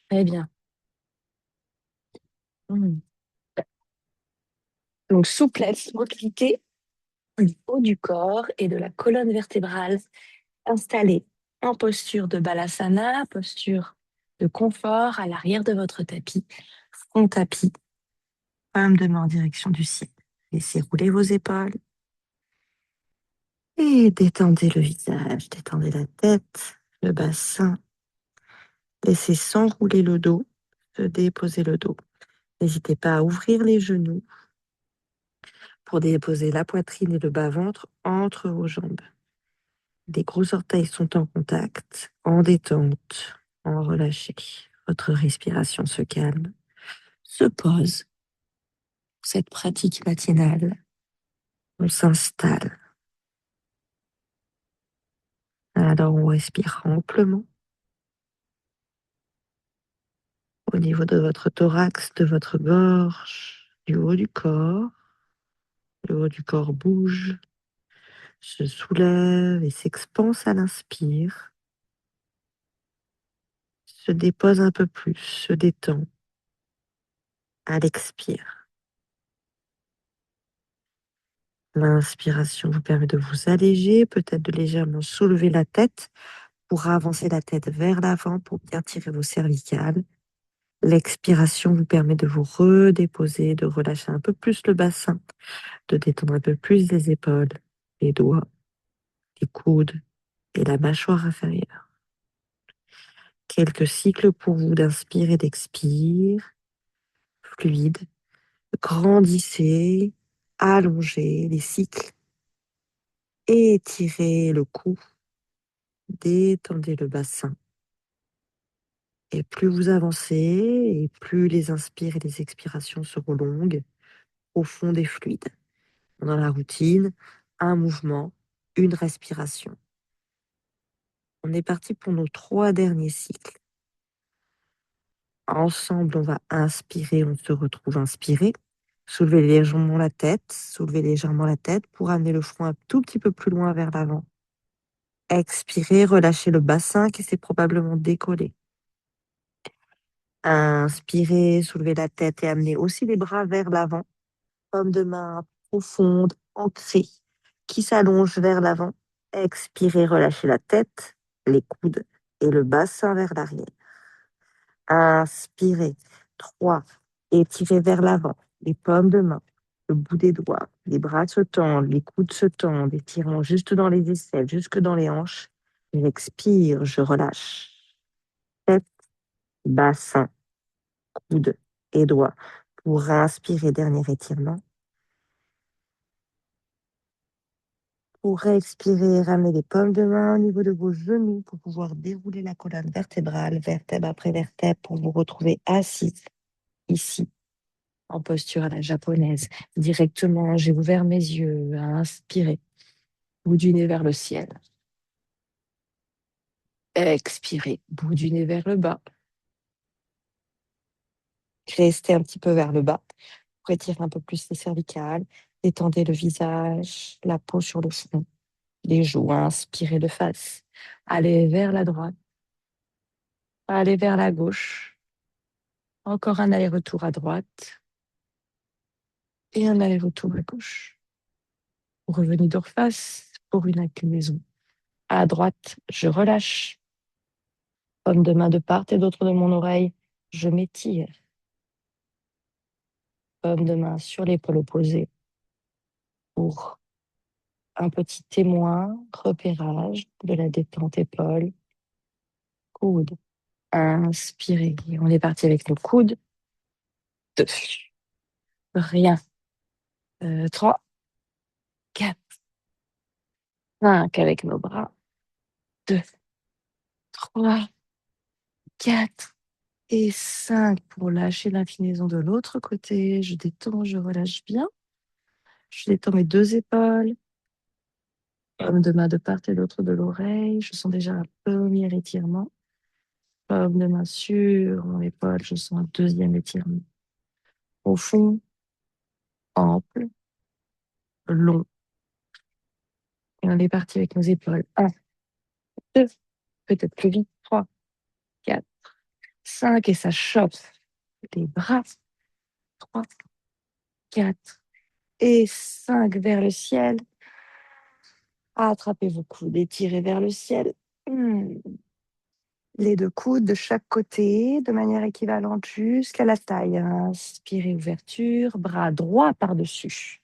Très bien. Hmm. Donc, souplesse, mobilité du haut du corps et de la colonne vertébrale installée en posture de Balasana, posture de confort à l'arrière de votre tapis, front tapis, paume de main en direction du ciel. Laissez rouler vos épaules et détendez le visage, détendez la tête, le bassin. Laissez s'enrouler le dos, se déposer le dos. N'hésitez pas à ouvrir les genoux pour déposer la poitrine et le bas-ventre entre vos jambes. Les gros orteils sont en contact, en détente, en relâché. Votre respiration se calme, se pose. Cette pratique matinale, on s'installe. Alors on respire amplement au niveau de votre thorax, de votre gorge, du haut du corps. Le haut du corps bouge, se soulève et s'expanse à l'inspire, se dépose un peu plus, se détend à l'expire. L'inspiration vous permet de vous alléger, peut-être de légèrement soulever la tête pour avancer la tête vers l'avant pour bien tirer vos cervicales. L'expiration vous permet de vous redéposer, de relâcher un peu plus le bassin, de détendre un peu plus les épaules, les doigts, les coudes et la mâchoire inférieure. Quelques cycles pour vous d'inspire et d'expire, fluide. Grandissez, allongez les cycles, étirez le cou, détendez le bassin. Et plus vous avancez, et plus les inspires et les expirations seront longues, profondes et fluides. Dans la routine, un mouvement, une respiration. On est parti pour nos 3 derniers cycles. Ensemble, on va inspirer, on se retrouve inspiré. Soulevez légèrement la tête pour amener le front un tout petit peu plus loin vers l'avant. Expirez, relâchez le bassin qui s'est probablement décollé. Inspirez, soulevez la tête et amenez aussi les bras vers l'avant. Paume de main profonde, ancrée, qui s'allonge vers l'avant. Expirez, relâchez la tête, les coudes et le bassin vers l'arrière. Inspirez. 3. Étirez vers l'avant, les paumes de main, le bout des doigts, les bras se tendent, les coudes se tendent, étirant juste dans les aisselles, jusque dans les hanches. J'expire, je relâche. Tête, bassin, coude et doigts. Pour inspirer, dernier étirement. Pour expirer, ramenez les paumes de main au niveau de vos genoux pour pouvoir dérouler la colonne vertébrale, vertèbre après vertèbre, pour vous retrouver assis ici, en posture à la japonaise. Directement, j'ai ouvert mes yeux à inspirer, bout du nez vers le ciel. Expirez, bout du nez vers le bas. Restez un petit peu vers le bas pour étirer un peu plus les cervicales. Détendez le visage, la peau sur le front, les joues. Inspirez de face. Allez vers la droite, allez vers la gauche. Encore un aller-retour à droite et un aller-retour à gauche. Revenez de face pour une inclinaison. À droite, je relâche. Paume de main de part et d'autre de mon oreille, je m'étire. Paume de main sur l'épaule opposée pour un petit témoin, repérage de la détente épaule, coude. Inspirez. On est parti avec nos coudes. 2. Rien. 3, 4, 5 avec nos bras. 2, 3, 4 et 5 pour lâcher l'inclinaison de l'autre côté. Je détends, je relâche bien. Je détends mes 2 épaules. Paume de main de part et d'autre de l'oreille. Je sens déjà un premier étirement. Paume de main sur mon épaule. Je sens un deuxième étirement. Profond, ample, long. Et on est parti avec nos épaules. 1, 2, peut-être plus vite. 3, 4, 5 et ça chope les bras. 3, 4 et 5 vers le ciel. Attrapez vos coudes, étirez vers le ciel. Les deux coudes de chaque côté, de manière équivalente jusqu'à la taille. Inspirez, ouverture, bras droit par-dessus.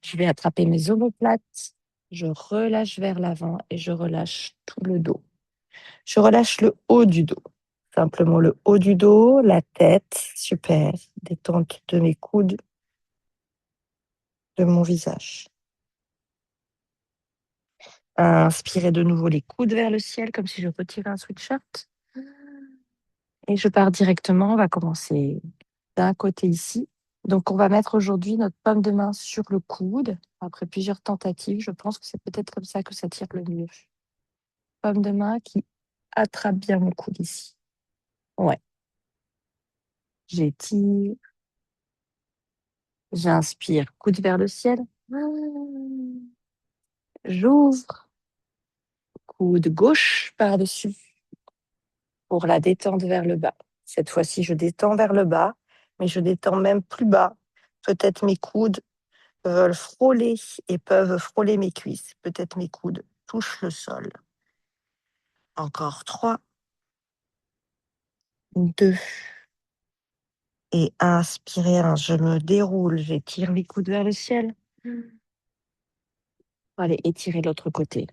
Je vais attraper mes omoplates. Je relâche vers l'avant et je relâche tout le dos. Je relâche le haut du dos. Simplement le haut du dos, la tête. Super. Détente de mes coudes, de mon visage. Inspirez de nouveau les coudes vers le ciel, comme si je retirais un sweatshirt. Et je pars directement. On va commencer d'un côté ici. Donc, on va mettre aujourd'hui notre paume de main sur le coude. Après plusieurs tentatives, je pense que c'est peut-être comme ça que ça tire le mieux. Paume de main qui attrape bien mon coude ici. Ouais. J'étire. J'inspire, coude vers le ciel. J'ouvre. Coude gauche par-dessus pour la détente vers le bas. Cette fois-ci, je détends vers le bas, mais je détends même plus bas. Peut-être mes coudes veulent frôler et peuvent frôler mes cuisses. Peut-être mes coudes touchent le sol. Encore 3, 2 et inspirez 1. Je me déroule, j'étire mes coudes vers le ciel. Allez, étirez l'autre côté.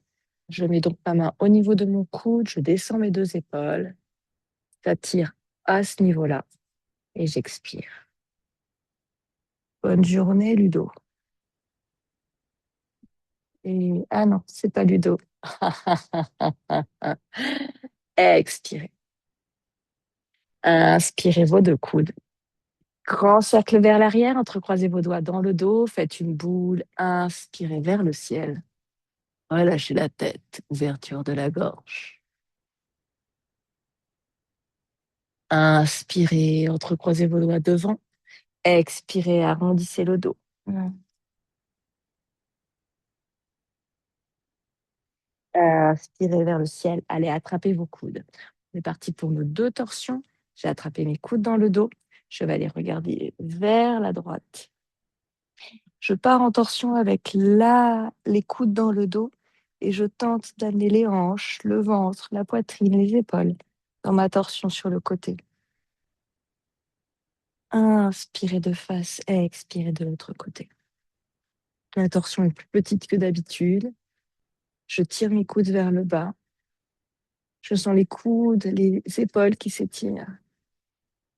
Je mets donc ma main au niveau de mon coude, je descends mes 2 épaules, j'attire à ce niveau-là et j'expire. Bonne journée, Ludo. Et ah non, c'est pas Ludo. Expirez. Inspirez vos 2 coudes. Grand cercle vers l'arrière, entrecroisez vos doigts dans le dos, faites une boule, inspirez vers le ciel. Relâchez la tête, ouverture de la gorge. Inspirez, entrecroisez vos doigts devant. Expirez, arrondissez le dos. Inspirez vers le ciel. Allez, attrapez vos coudes. On est parti pour nos 2 torsions. J'ai attrapé mes coudes dans le dos. Je vais aller regarder vers la droite. Je pars en torsion avec les coudes dans le dos et je tente d'amener les hanches, le ventre, la poitrine, les épaules dans ma torsion sur le côté. Inspirez de face, expirez de l'autre côté. La torsion est plus petite que d'habitude. Je tire mes coudes vers le bas. Je sens les coudes, les épaules qui s'étirent.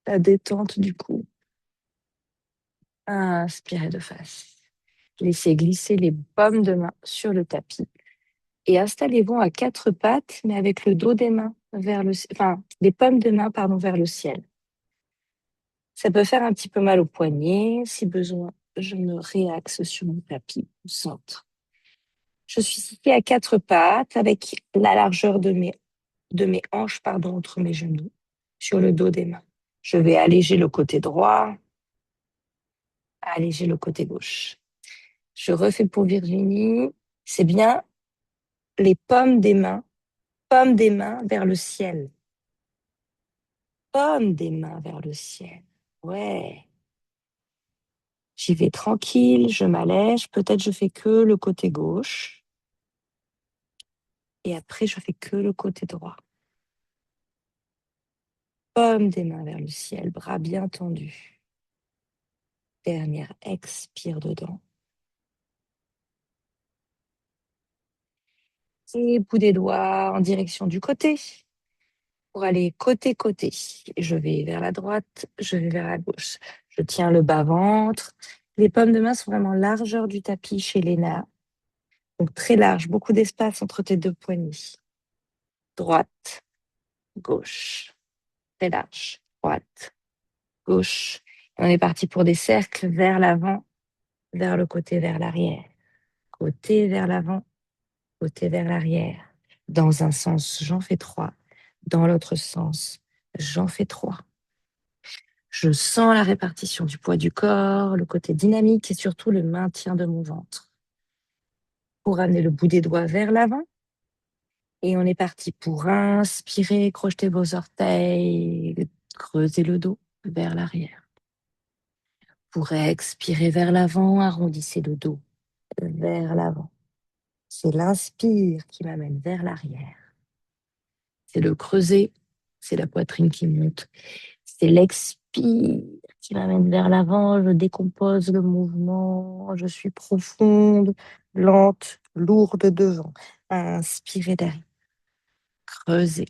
La détente du cou. Inspirez de face. Laissez glisser les paumes de main sur le tapis. Et installez-vous à 4 pattes, mais avec le dos des mains vers les paumes de main, pardon, vers le ciel. Ça peut faire un petit peu mal au poignet. Si besoin, je me réaxe sur mon tapis au centre. Je suis ici à 4 pattes avec la largeur de mes hanches, pardon, entre mes genoux, sur le dos des mains. Je vais alléger le côté droit, alléger le côté gauche. Je refais pour Virginie. C'est bien les paumes des mains vers le ciel. Paumes des mains vers le ciel. Ouais. J'y vais tranquille, je m'allège. Peut-être je fais que le côté gauche. Et après, je fais que le côté droit. Paumes des mains vers le ciel, bras bien tendus. Dernière expire dedans. Et bout des doigts en direction du côté. Pour aller côté-côté. Je vais vers la droite, je vais vers la gauche. Je tiens le bas-ventre. Les paumes de main sont vraiment largeur du tapis chez Léna. Donc très large, beaucoup d'espace entre tes 2 poignets. Droite, gauche. Très large. Droite, gauche. On est parti pour des cercles vers l'avant, vers le côté, vers l'arrière. Côté vers l'avant, côté vers l'arrière. Dans un sens, j'en fais 3. Dans l'autre sens, j'en fais 3. Je sens la répartition du poids du corps, le côté dynamique et surtout le maintien de mon ventre. Pour amener le bout des doigts vers l'avant Et on est parti pour inspirer, crochetez vos orteils, creusez le dos vers l'arrière. Pour expirer vers l'avant, arrondissez le dos vers l'avant. C'est l'inspire qui m'amène vers l'arrière. C'est le creuset, c'est la poitrine qui monte. C'est l'expire qui m'amène vers l'avant. Je décompose le mouvement. Je suis profonde, lente, lourde devant. Inspirez derrière. Creusez.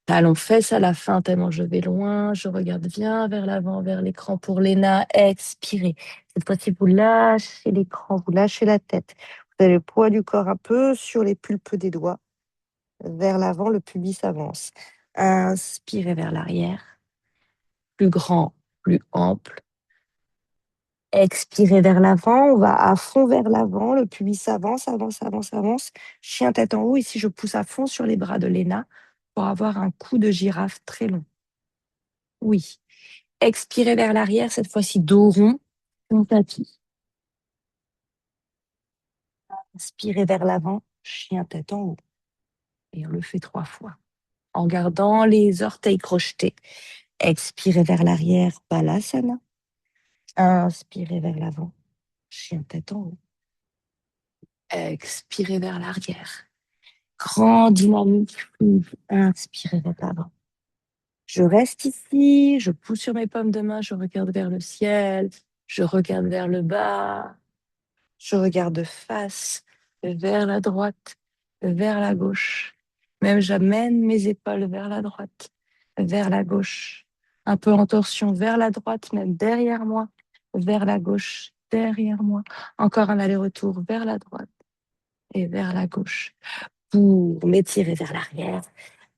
Talons fesses à la fin, tellement je vais loin. Je regarde bien vers l'avant, vers l'écran pour Léna. Expirez. Cette fois-ci, vous lâchez l'écran, vous lâchez la tête. Vous avez le poids du corps un peu sur les pulpes des doigts. Vers l'avant, le pubis avance. Inspirez vers l'arrière. Plus grand, plus ample. Expirez vers l'avant. On va à fond vers l'avant. Le pubis avance, avance, avance, avance. Chien tête en haut. Ici, je pousse à fond sur les bras de Léna pour avoir un cou de girafe très long. Oui. Expirez vers l'arrière. Cette fois-ci, dos rond, on tapis. Inspirez vers l'avant. Chien tête en haut. Et on le fait 3 fois. En gardant les orteils crochetés. Expirez vers l'arrière. Balasana. Inspirez vers l'avant. Chien tête en haut. Expirez vers l'arrière. Grand dynamique. Inspirez vers l'avant. Je reste ici. Je pousse sur mes paumes de main. Je regarde vers le ciel. Je regarde vers le bas. Je regarde de face, vers la droite, vers la gauche. Même j'amène mes épaules vers la droite, vers la gauche. Un peu en torsion vers la droite, même derrière moi, vers la gauche, derrière moi. Encore un aller-retour vers la droite et vers la gauche. Pour m'étirer vers l'arrière.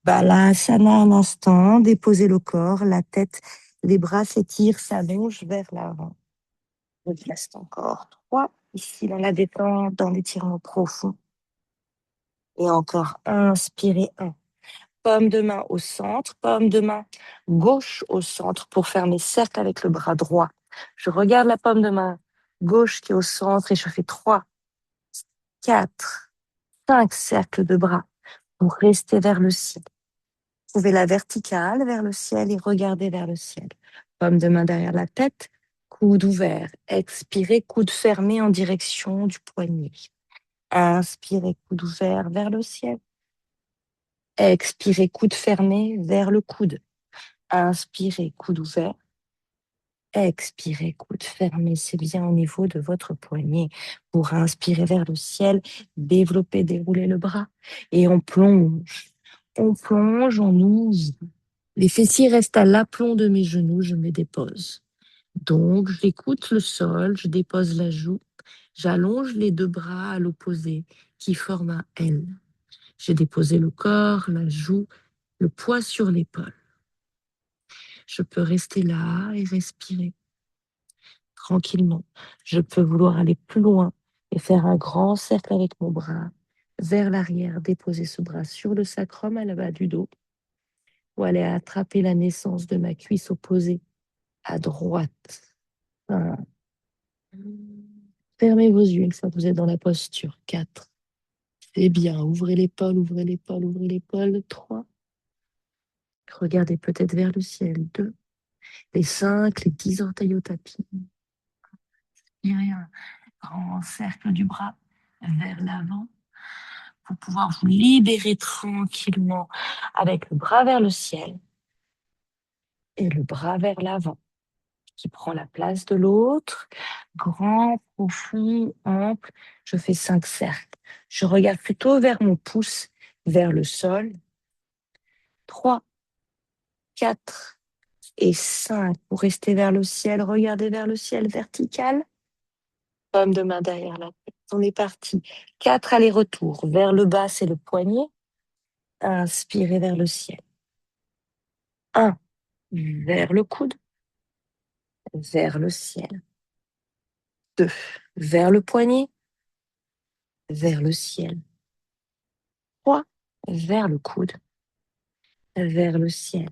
Balasana un instant, déposer le corps, la tête, les bras s'étirent, s'allongent vers l'avant. Il reste encore 3. Ici, dans la détente, dans l'étirement profond. Et encore, inspirez 1. Paume de main au centre, paume de main gauche au centre pour faire mes cercles avec le bras droit. Je regarde la paume de main gauche qui est au centre et je fais 3, 4, 5 cercles de bras pour rester vers le ciel. Trouvez la verticale vers le ciel et regardez vers le ciel. Paume de main derrière la tête, coude ouvert. Expirez, coude fermé en direction du poignet. Inspirez, coude ouvert vers le ciel. Expirez, coude fermé vers le coude. Inspirez, coude ouvert. Expirez, coude fermé. C'est bien au niveau de votre poignet. Pour inspirer vers le ciel, développez, déroulez le bras. Et on plonge. On plonge, on ouvre. Les fessiers restent à l'aplomb de mes genoux, je me dépose. Donc, j'écoute le sol, je dépose la joue, j'allonge les 2 bras à l'opposé qui forment un L. J'ai déposé le corps, la joue, le poids sur l'épaule. Je peux rester là et respirer tranquillement. Je peux vouloir aller plus loin et faire un grand cercle avec mon bras vers l'arrière, déposer ce bras sur le sacrum à la bas du dos ou aller attraper la naissance de ma cuisse opposée à droite. Fermez vos yeux une fois que vous êtes dans la posture. 4. C'est bien. Ouvrez l'épaule, ouvrez l'épaule, ouvrez l'épaule. 3. Regardez peut-être vers le ciel. 2. Les 5, les 10 orteils au tapis. Et un grand cercle du bras vers l'avant pour pouvoir vous libérer tranquillement avec le bras vers le ciel et le bras vers l'avant qui prend la place de l'autre. Grand, profond, ample. Je fais 5 cercles. Je regarde plutôt vers mon pouce, vers le sol. 3, 4 et 5 pour rester vers le ciel. Regardez vers le ciel vertical. Paume de main derrière la tête. On est parti. 4 allers-retours. Vers le bas, c'est le poignet. Inspirez vers le ciel. 1, vers le coude. Vers le ciel. 2, vers le poignet. Vers le ciel. 3, vers le coude. Vers le ciel.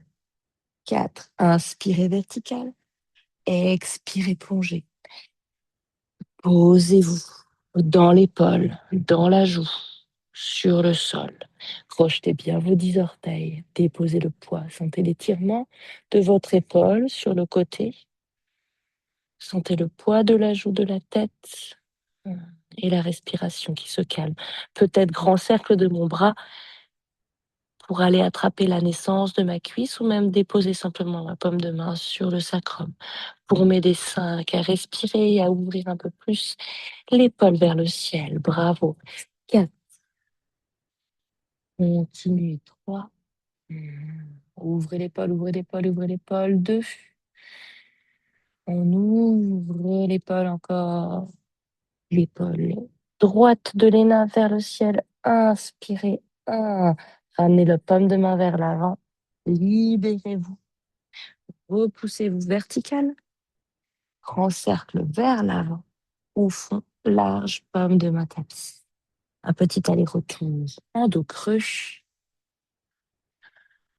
4, inspirez vertical. Expirez plongez. Posez-vous dans l'épaule, dans la joue. sur le sol. Crochetez bien vos 10 orteils. Déposez le poids. Sentez l'étirement de votre épaule sur le côté. Sentez le poids de la joue de la tête et la respiration qui se calme. Peut-être grand cercle de mon bras pour aller attraper la naissance de ma cuisse ou même déposer simplement ma paume de main sur le sacrum pour m'aider 5 à respirer et à ouvrir un peu plus l'épaule vers le ciel. Bravo. 4. Continue. 3. Ouvrez l'épaule, ouvrez l'épaule, ouvrez l'épaule. 2. On ouvre l'épaule encore. L'épaule droite de Léna vers le ciel. Inspirez. 1. Ramenez la paume de main vers l'avant. Libérez-vous. Repoussez-vous vertical. Grand cercle vers l'avant. Au fond, large paume de main tapis. Un petit aller-retour en dos creux.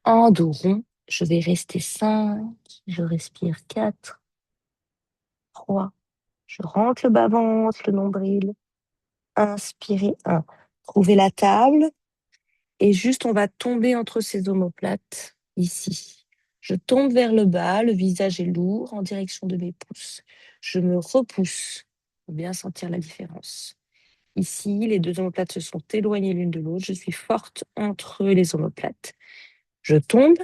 En dos rond. Je vais rester 5. Je respire 4. 3. Je rentre le bas-ventre, le nombril. Inspirez 1. Trouvez la table et juste on va tomber entre ces omoplates ici. Je tombe vers le bas, le visage est lourd en direction de mes pouces. Je me repousse pour bien sentir la différence. Ici, les deux omoplates se sont éloignées l'une de l'autre. Je suis forte entre les omoplates. Je tombe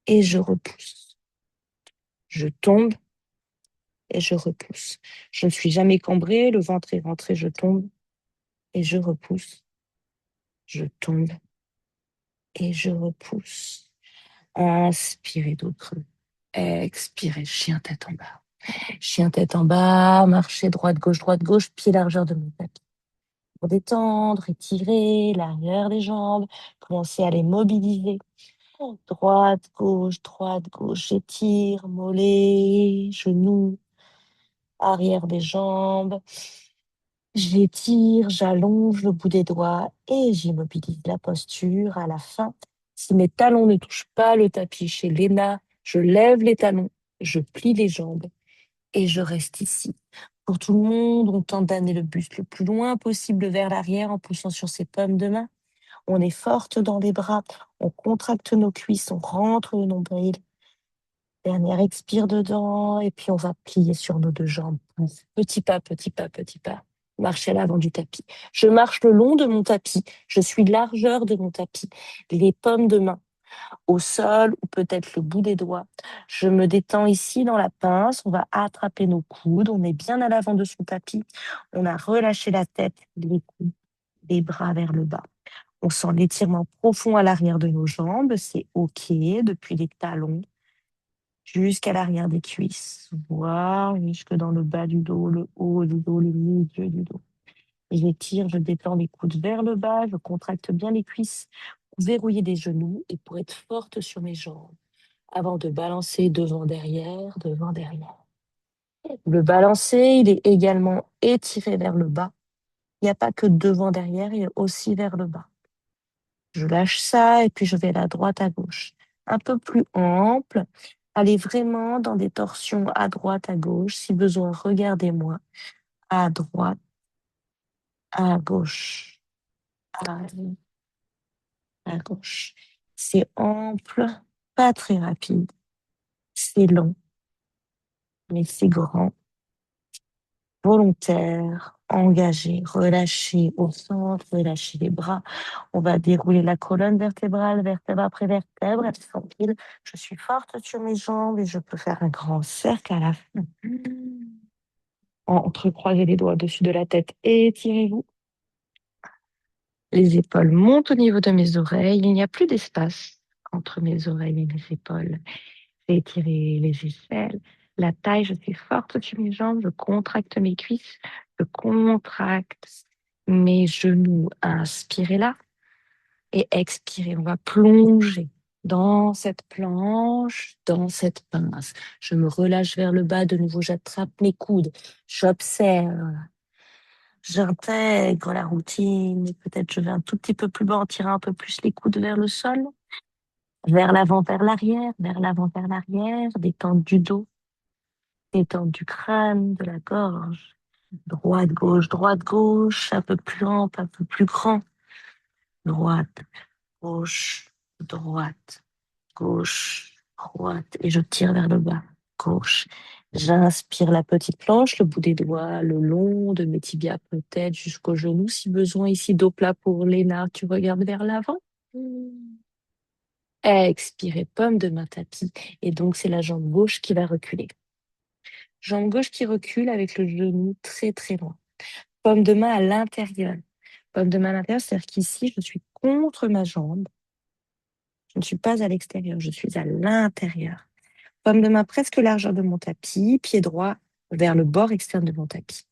et je repousse. Je tombe et je repousse. Je ne suis jamais cambrée, le ventre est rentré, je tombe et je repousse. Je tombe et je repousse. Inspirez dos creux. Expirez, chien tête en bas. Chien tête en bas, marchez droite, gauche, pied largeur de mon tapis. Pour détendre, étirer l'arrière des jambes, commencez à les mobiliser. Droite, gauche, j'étire, mollets, genoux, arrière des jambes. J'étire, j'allonge le bout des doigts et j'immobilise la posture à la fin. Si mes talons ne touchent pas le tapis chez Léna, je lève les talons, je plie les jambes et je reste ici. Pour tout le monde, on tente d'amener le buste le plus loin possible vers l'arrière en poussant sur ses paumes de main. On est forte dans les bras, on contracte nos cuisses, on rentre le nombril. Dernière expire dedans et puis on va plier sur nos deux jambes. Petit pas, petit pas, petit pas. Marcher à l'avant du tapis. Je marche le long de mon tapis. Je suis largeur de mon tapis. Les paumes de main au sol ou peut-être le bout des doigts. Je me détends ici dans la pince. On va attraper nos coudes. On est bien à l'avant de son tapis. On a relâché la tête, les coudes, les bras vers le bas. On sent l'étirement profond à l'arrière de nos jambes. C'est OK depuis les talons jusqu'à l'arrière des cuisses, voire jusque dans le bas du dos, le haut du dos, le milieu du dos. J'étire, je détends les coudes vers le bas, je contracte bien les cuisses pour verrouiller des genoux et pour être forte sur mes jambes avant de balancer devant, derrière, devant, derrière. Le balancer, il est également étiré vers le bas. Il n'y a pas que devant, derrière, il est aussi vers le bas. Je lâche ça et puis je vais à droite, à gauche. Un peu plus ample. Allez vraiment dans des torsions à droite, à gauche. Si besoin, regardez-moi. À droite, à gauche, à gauche. C'est ample, pas très rapide. C'est long, mais c'est grand, volontaire, engagé, relâché au centre, relâchez les bras. On va dérouler la colonne vertébrale, vertèbre après vertèbre. Tranquille. Je suis forte sur mes jambes et je peux faire un grand cercle à la fin. Entrecroisez les doigts au-dessus de la tête. Étirez-vous. Les épaules montent au niveau de mes oreilles. Il n'y a plus d'espace entre mes oreilles et mes épaules. J'ai étiré les aisselles, la taille. Je suis forte sur mes jambes. Je contracte mes cuisses. Je contracte mes genoux. Inspirez là et expirez. On va plonger dans cette planche, dans cette pince. Je me relâche vers le bas. De nouveau, j'attrape mes coudes. J'observe. J'intègre la routine. Peut-être je vais un tout petit peu plus bas en tirant un peu plus les coudes vers le sol. Vers l'avant, vers l'arrière, vers l'avant, vers l'arrière. Détente du dos, détente du crâne, de la gorge. Droite, gauche, un peu plus ample, un peu plus grand. Droite, gauche, droite, gauche, droite. Et je tire vers le bas. Gauche. J'inspire la petite planche, le bout des doigts, le long de mes tibias peut-être jusqu'au genou. Si besoin, ici, dos plat pour Léna, tu regardes vers l'avant. Expirez, pomme de main tapis. Et donc, c'est la jambe gauche qui va reculer. Jambe gauche qui recule avec le genou très, très loin. Pomme de main à l'intérieur. Pomme de main à l'intérieur, c'est-à-dire qu'ici, je suis contre ma jambe. Je ne suis pas à l'extérieur, je suis à l'intérieur. Pomme de main presque largeur de mon tapis, pied droit vers le bord externe de mon tapis.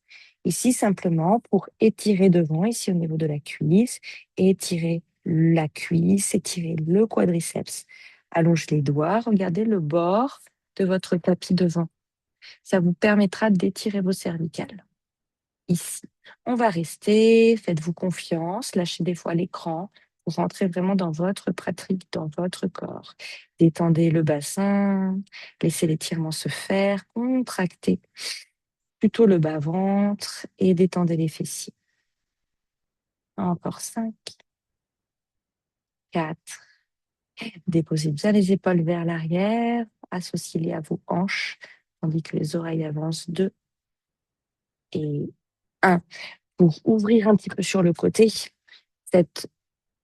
Ici, simplement, pour étirer devant, ici au niveau de la cuisse, étirer la cuisse, étirer le quadriceps. Allonge les doigts, regardez le bord de votre tapis devant. Ça vous permettra d'étirer vos cervicales. Ici, on va rester, faites-vous confiance, lâchez des fois l'écran, vous rentrez vraiment dans votre pratique, dans votre corps. Détendez le bassin, laissez l'étirement se faire, contractez plutôt le bas-ventre et détendez les fessiers. Encore 5, 4. Déposez bien les épaules vers l'arrière, associez-les à vos hanches, tandis que les oreilles avancent. 2 et 1. Pour ouvrir un petit peu sur le côté,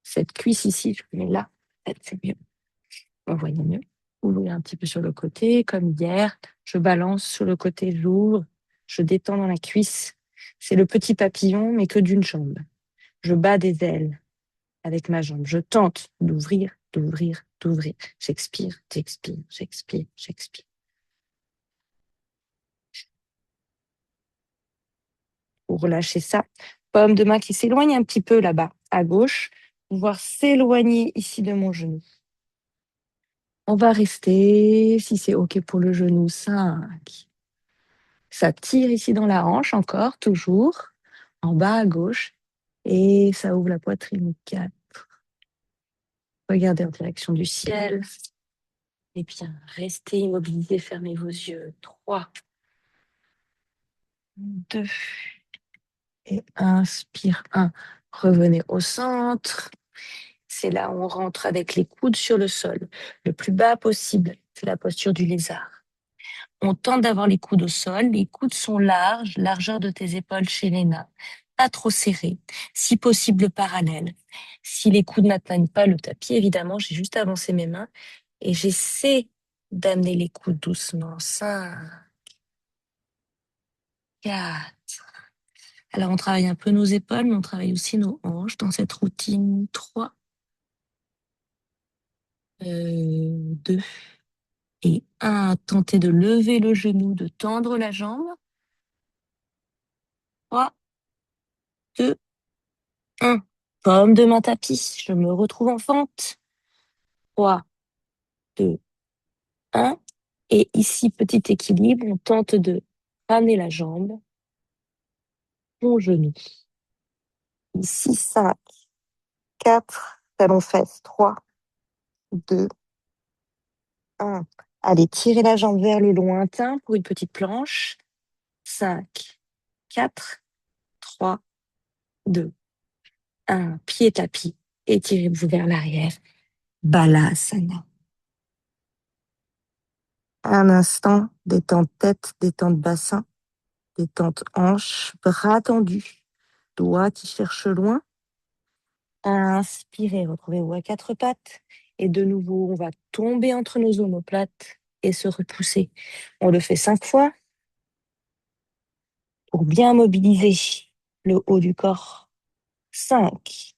cette cuisse ici, je mets là, c'est mieux. On voit mieux. Ouvrir un petit peu sur le côté, comme hier. Je balance sur le côté, j'ouvre, je détends dans la cuisse. C'est le petit papillon, mais que d'une jambe. Je bats des ailes avec ma jambe. Je tente d'ouvrir, d'ouvrir, d'ouvrir. J'expire, j'expire, j'expire, j'expire. Pour relâcher ça, paume de main qui s'éloigne un petit peu là-bas, à gauche, pouvoir s'éloigner ici de mon genou. On va rester, si c'est OK pour le genou, 5. Ça tire ici dans la hanche encore, toujours, en bas à gauche. Et ça ouvre la poitrine, 4. Regardez en direction du ciel. Et bien, restez immobilisé, fermez vos yeux. 3, 2, et inspire 1. Revenez au centre. C'est là où on rentre avec les coudes sur le sol, le plus bas possible. C'est la posture du lézard. On tente d'avoir les coudes au sol. Les coudes sont larges, largeur de tes épaules chez Léna. Pas trop serrés. Si possible, parallèles. Si les coudes n'atteignent pas le tapis, évidemment, j'ai juste avancé mes mains et j'essaie d'amener les coudes doucement. 5, 4. Alors, on travaille un peu nos épaules, mais on travaille aussi nos hanches dans cette routine. 3, 2 et 1. Tentez de lever le genou, de tendre la jambe. 3, 2, 1. Pomme de main tapis. Je me retrouve en fente. 3, 2, 1. Et ici, petit équilibre, on tente de ramener la jambe, mon genou. Ici, 5, 4, talons fesses. 3, 2, 1. Allez, tirez la jambe vers le lointain pour une petite planche. 5, 4, 3, 2, 1. Pied tapis. Étirez-vous vers l'arrière. Balasana. Un instant, détente tête, détente bassin, détente hanche, bras tendus, doigts qui cherchent loin. Inspirez, retrouvez-vous à 4 pattes. Et de nouveau, on va tomber entre nos omoplates et se repousser. On le fait 5 fois pour bien mobiliser le haut du corps. 5.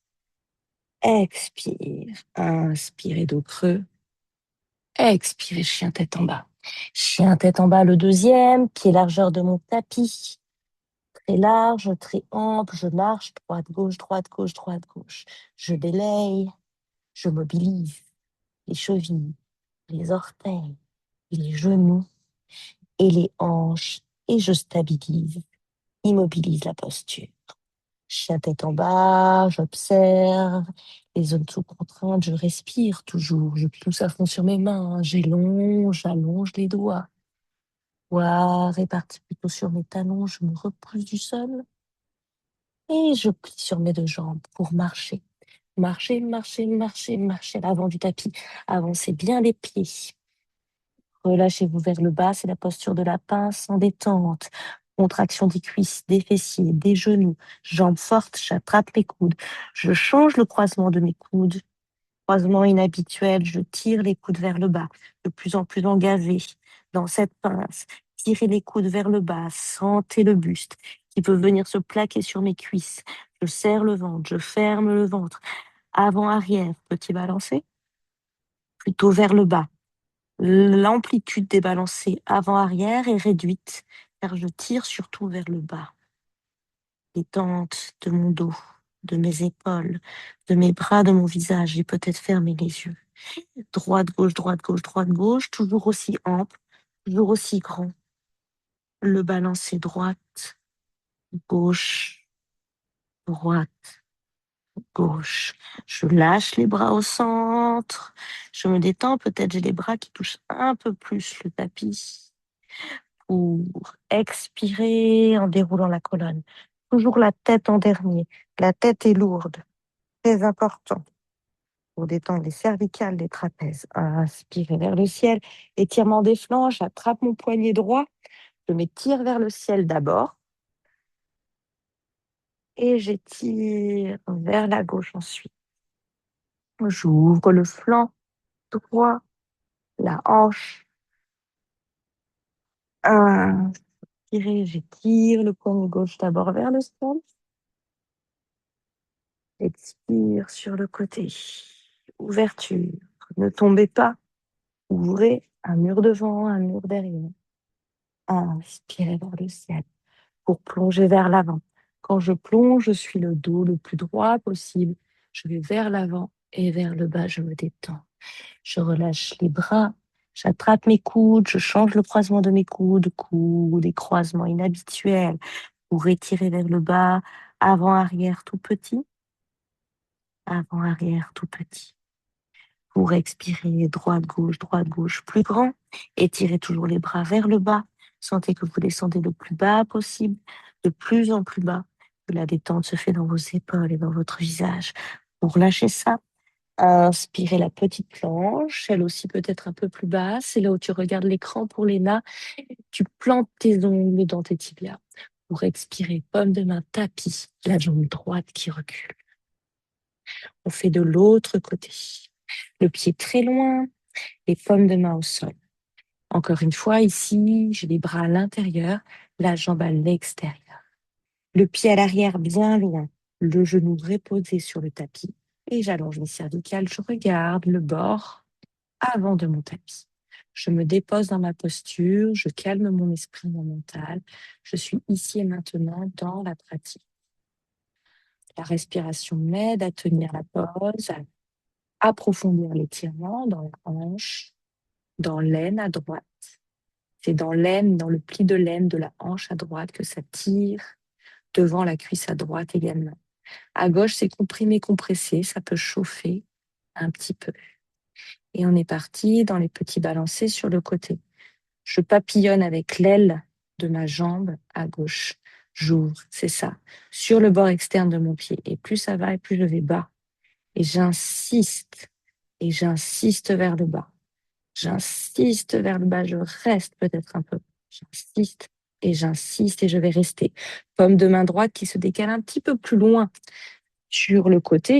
Expire. Inspirez dos creux. Expirez, chien tête en bas. Chien tête en bas, le deuxième, pied largeur de mon tapis. Très large, très ample, je marche, droite, gauche, droite, gauche, droite, gauche. Je délaye, je mobilise les chevilles, les orteils, les genoux et les hanches et je stabilise, immobilise la posture. Chien tête en bas, j'observe les zones sous contrainte, je respire toujours, je pousse à fond sur mes mains, j'allonge les doigts. poids répartis plutôt sur mes talons, je me repousse du sol et je plie sur mes deux jambes pour marcher. Marcher, marcher, marcher, marcher à l'avant du tapis. Avancez bien les pieds. Relâchez-vous vers le bas, c'est la posture de la pince en détente. Contraction des cuisses, des fessiers, des genoux, jambes fortes, j'attrape mes coudes. Je change le croisement de mes coudes. Croisement inhabituel, je tire les coudes vers le bas, de plus en plus engagé dans cette pince. Tirez les coudes vers le bas, sentez le buste qui peut venir se plaquer sur mes cuisses. Je serre le ventre, je ferme le ventre. Avant, arrière, petit balancé, plutôt vers le bas. L'amplitude des balancés avant-arrière est réduite car je tire surtout vers le bas. Détente de mon dos, de mes épaules, de mes bras, de mon visage. J'ai peut-être fermé les yeux. Droite, gauche, droite, gauche, droite, gauche, toujours aussi ample, toujours aussi grand. Le balancé droite, gauche, droite, gauche. Je lâche les bras au centre. Je me détends. Peut-être j'ai les bras qui touchent un peu plus le tapis. Pour expirer en déroulant la colonne. Toujours la tête en dernier. La tête est lourde. Très important. Pour détendre les cervicales, les trapèzes. Inspirez vers le ciel. Étirement des flancs. J'attrape mon poignet droit. Je m'étire vers le ciel d'abord. Et j'étire vers la gauche ensuite. J'ouvre le flanc droit, la hanche. Inspirez, j'étire le poignet gauche d'abord vers le ciel. Expire sur le côté. Ouverture. Ne tombez pas. Ouvrez un mur devant, un mur derrière. Inspirez vers le ciel pour plonger vers l'avant. Quand je plonge, je suis le dos le plus droit possible. Je vais vers l'avant et vers le bas, je me détends. Je relâche les bras. J'attrape mes coudes. Je change le croisement de mes coudes. Coudes et croisements inhabituels pour étirer vers le bas. Avant-arrière tout petit. Avant-arrière tout petit. Pour expirer, droite, gauche, plus grand. Étirez toujours les bras vers le bas. Sentez que vous descendez le plus bas possible, de plus en plus bas. Que la détente se fait dans vos épaules et dans votre visage. Pour lâcher ça, inspirez la petite planche, elle aussi peut être un peu plus basse. C'est là où tu regardes l'écran pour Léna. Tu plantes tes ongles dans tes tibias. Pour expirer, paume de main, tapis, la jambe droite qui recule. On fait de l'autre côté. Le pied très loin, les paumes de main au sol. Encore une fois, ici, j'ai les bras à l'intérieur, la jambe à l'extérieur. Le pied à l'arrière bien loin, le genou reposé sur le tapis. Et j'allonge mes cervicales, je regarde le bord avant de mon tapis. Je me dépose dans ma posture, je calme mon esprit, mon mental. Je suis ici et maintenant dans la pratique. La respiration m'aide à tenir la pause, à approfondir l'étirement dans la hanche, dans l'aine à droite. C'est dans l'aine, dans le pli de l'aine de la hanche à droite que ça tire, devant la cuisse à droite également. À gauche, c'est comprimé, compressé, ça peut chauffer un petit peu. Et on est parti dans les petits balancés sur le côté. Je papillonne avec l'aile de ma jambe à gauche. J'ouvre, c'est ça, sur le bord externe de mon pied. Et plus ça va, et plus je vais bas. Et j'insiste vers le bas. J'insiste vers le bas, je reste peut-être un peu. J'insiste et je vais rester. Paume de main droite qui se décale un petit peu plus loin sur le côté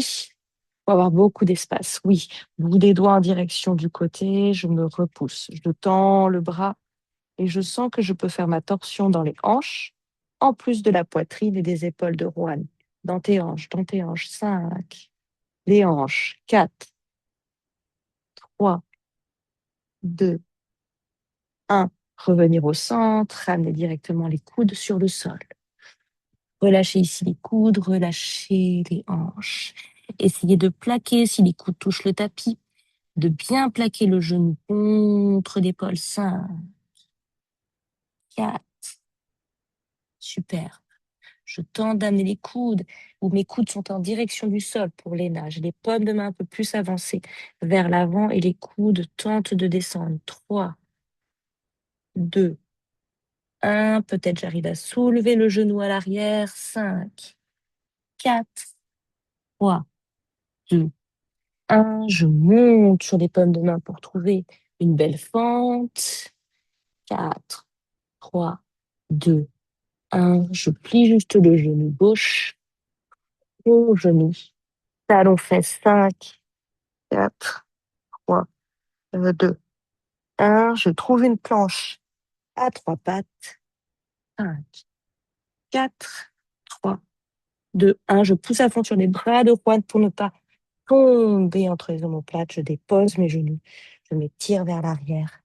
pour avoir beaucoup d'espace. Oui, bout des doigts en direction du côté, je me repousse. Je tends le bras et je sens que je peux faire ma torsion dans les hanches, en plus de la poitrine et des épaules de Rouen. Dans tes hanches, 5. Les hanches, 4, 3, 2, 1. Revenir au centre, ramener directement les coudes sur le sol. Relâchez ici les coudes, relâchez les hanches. Essayez de plaquer, si les coudes touchent le tapis, de bien plaquer le genou contre l'épaule. 5, 4. Super. Je tente d'amener les coudes, où mes coudes sont en direction du sol pour Léna. J'ai les paumes de main un peu plus avancées vers l'avant et les coudes tentent de descendre. 3, 2, 1, peut-être j'arrive à soulever le genou à l'arrière. 5, 4, 3, 2, 1. Je monte sur les pommes de main pour trouver une belle fente. 4, 3, 2, 1. Je plie juste le genou gauche. Mon genou. Talon fait 5, 4, 3, 2, 1. Je trouve une planche à 3 pattes. 5, 4, 3, 2, 1. Je pousse à fond sur les bras de Juan pour ne pas tomber entre les omoplates. Je dépose mes genoux. Je m'étire vers l'arrière.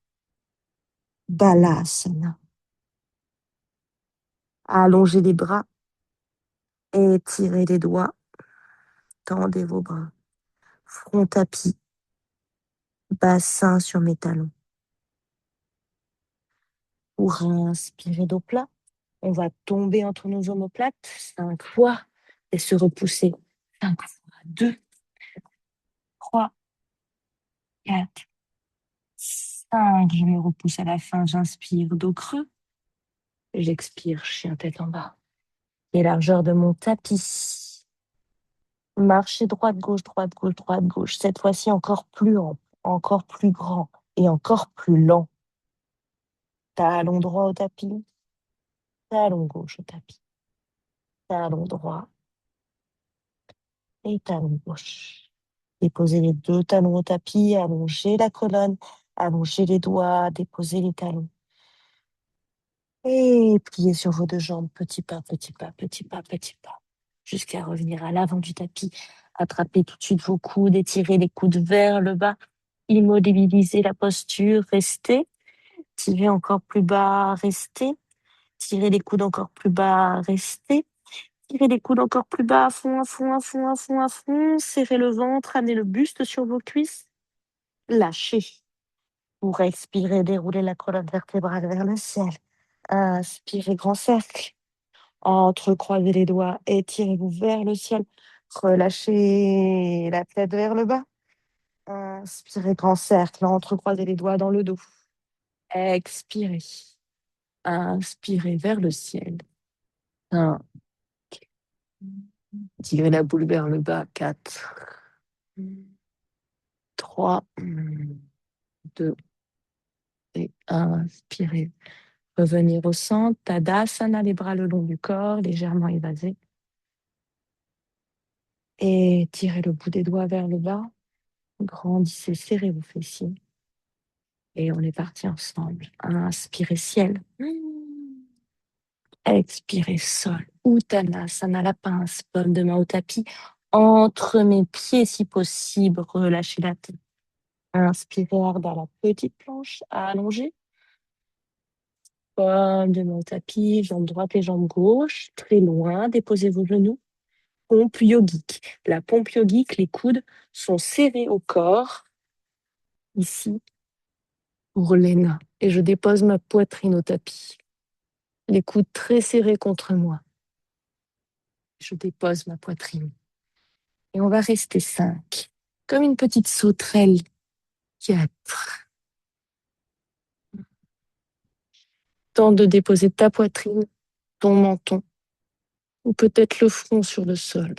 Balasana. Allongez les bras. Étirez les doigts. Tendez vos bras. Front tapis. Bassin sur mes talons. Pour inspirer d'eau plat, on va tomber entre nos omoplates 5 fois et se repousser 5 fois. 2, 3, 4, 5. Je me repousse à la fin. J'inspire dos creux. J'expire chien tête en bas. Les largeurs de mon tapis. Marchez droite, gauche, droite, gauche, droite, gauche. Cette fois-ci encore plus ample, encore plus grand et encore plus lent. Talon droit au tapis. Talon gauche au tapis. Talon droit et talon gauche. Déposez les 2 talons au tapis, allongez la colonne, allongez les doigts, déposez les talons. Et pliez sur vos 2 jambes, petit pas, petit pas, petit pas, petit pas, jusqu'à revenir à l'avant du tapis. Attrapez tout de suite vos coudes, étirez les coudes vers le bas, immobilisez la posture, restez, tirez encore plus bas, restez, tirez les coudes encore plus bas, restez, tirez les coudes encore plus bas, à fond, à fond, à fond, à fond, à fond, serrez le ventre, amenez le buste sur vos cuisses, lâchez. Pour expirer, déroulez la colonne vertébrale vers le ciel. Inspirez, grand cercle. Entrecroisez les doigts, étirez-vous vers le ciel. Relâchez la tête vers le bas. Inspirez, grand cercle. Entrecroisez les doigts dans le dos. Expirez. Inspirez vers le ciel. 1. Tirez la boule vers le bas. 4. 3. 2. Et inspirez. Revenir au centre. Tadasana, les bras le long du corps, légèrement évasés. Et tirez le bout des doigts vers le bas. Grandissez, serrez vos fessiers. Et on est parti ensemble. Inspirez ciel. Expirez sol. Uttanasana, la pince, pomme de main au tapis. Entre mes pieds si possible. Relâchez la tête. Inspirez Ardha, la petite planche allongée. Pomme de main au tapis, jambe droite et jambe gauche. Très loin, déposez vos genoux. Pompe yogique. La pompe yogique, les coudes sont serrés au corps. Ici, pour Léna. Et je dépose ma poitrine au tapis. Les coudes très serrés contre moi. Je dépose ma poitrine. Et on va rester 5. Comme une petite sauterelle. 4. Tente de déposer ta poitrine, ton menton, ou peut-être le front sur le sol.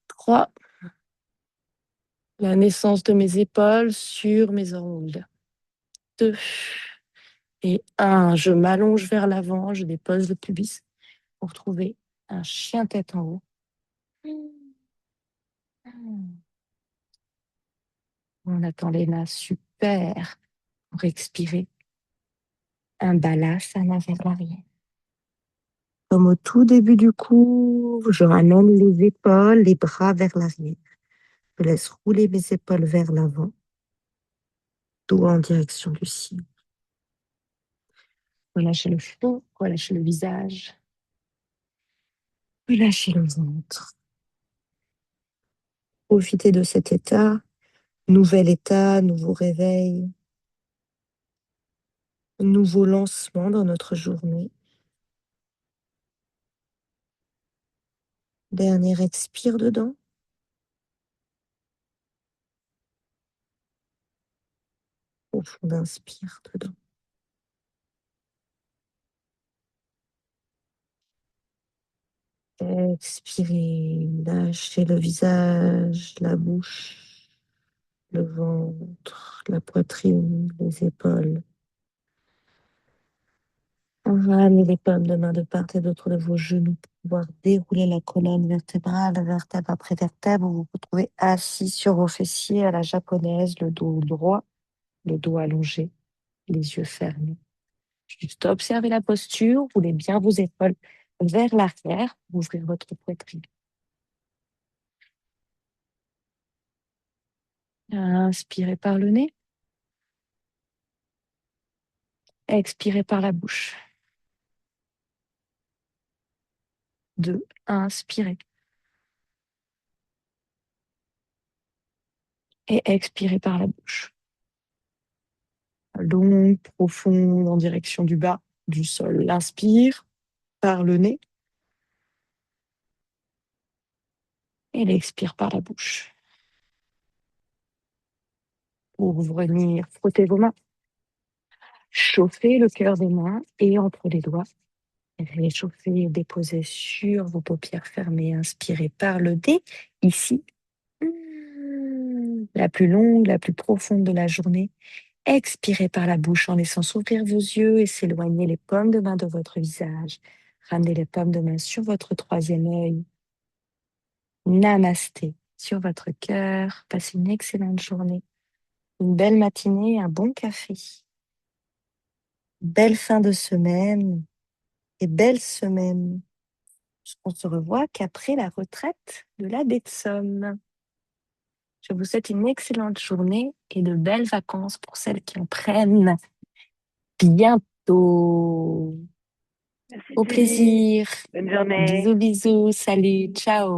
3. La naissance de mes épaules sur mes ongles. 2. Et 1. Je m'allonge vers l'avant, je dépose le pubis pour trouver un chien tête en haut. On attend Léna, super. Pour expirer, un balasana vers l'arrière. Comme au tout début du cours, je ramène les épaules, les bras vers l'arrière. Je laisse rouler mes épaules vers l'avant, dos en direction du ciel. Relâchez le front, relâchez le visage, relâchez le ventre. Profitez de cet état, nouvel état, nouveau réveil, nouveau lancement dans notre journée. Dernier expire dedans. Profond inspire dedans. Expirez, lâchez le visage, la bouche, le ventre, la poitrine, les épaules. Ramenez les paumes de main de part et d'autre de vos genoux pour pouvoir dérouler la colonne vertébrale, vertèbre après vertèbre. Vous vous retrouvez assis sur vos fessiers à la japonaise, le dos droit, le dos allongé, les yeux fermés. Juste observez la posture, roulez bien vos épaules vers l'arrière, ouvrez votre poitrine. Inspirez par le nez, expirez par la bouche. 2, inspirez. Et expirez par la bouche. Longue, profonde, en direction du bas du sol. L'inspire par le nez. Et l'expire par la bouche. Pour venir frotter vos mains. Chauffez le cœur des mains et entre les doigts. Réchauffez et déposez sur vos paupières fermées. Inspirez par le nez. Ici, la plus longue, la plus profonde de la journée. Expirez par la bouche en laissant s'ouvrir vos yeux et s'éloigner les paumes de main de votre visage. Ramenez les paumes de main sur votre troisième œil. Namasté sur votre cœur. Passez une excellente journée, une belle matinée, un bon café. Belle fin de semaine et belle semaine. On se revoit qu'après la retraite de la baie de Somme. Je vous souhaite une excellente journée et de belles vacances pour celles qui en prennent bientôt. Merci Au Julie. plaisir. Bonne journée. Bisous, bisous. Salut. Ciao.